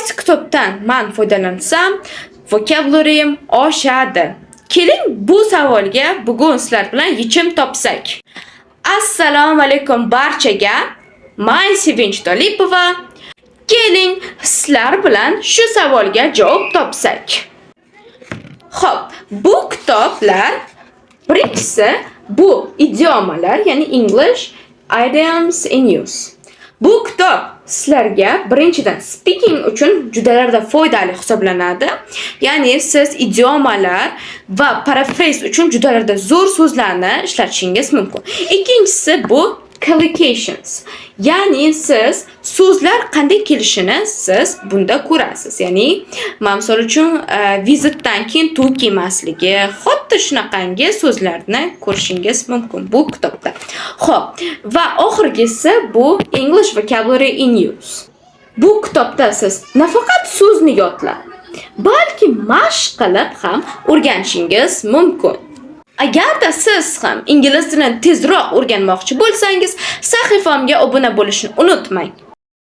Qaysi kitobdan men foydalansam, vocabularyim oshadi? Keling bu savolga bugun sizlar bilan yechim topsak. Assalomu alaykum barchaga. Men Sevinch Tolipova. Keling sizlar bilan shu savolga javob topsak. Xo'p, bu kitoblar birinchisi bu idiomalar, ya'ni English idioms in use. Bu kitob sizlarga birinchidan speaking uchun juda foydali hisoblanadi. Ya'ni siz idiomalar va paraphrase uchun juda zo'r so'zlarni ishlatishingiz mumkin. Ikkinchisi bu collocations. Ya'ni siz so'zlar qanday kelishini siz bunda ko'rasiz. Ya'ni, misol uchun vizitdan keyin to kelmasligi, xuddi shunaqangi so'zlarni ko'rishingiz mumkin bu kitobda. Xo'p, va oxirgisi bu English vocabulary in use. Bu kitobda siz nafaqat so'zni yodlab, balki mashq qilib ham o'rganishingiz mumkin. Agarda siz ham ingliz tilini tezroq o'rganmoqchi bo'lsangiz, sahifamga obuna bo'lishni unutmang.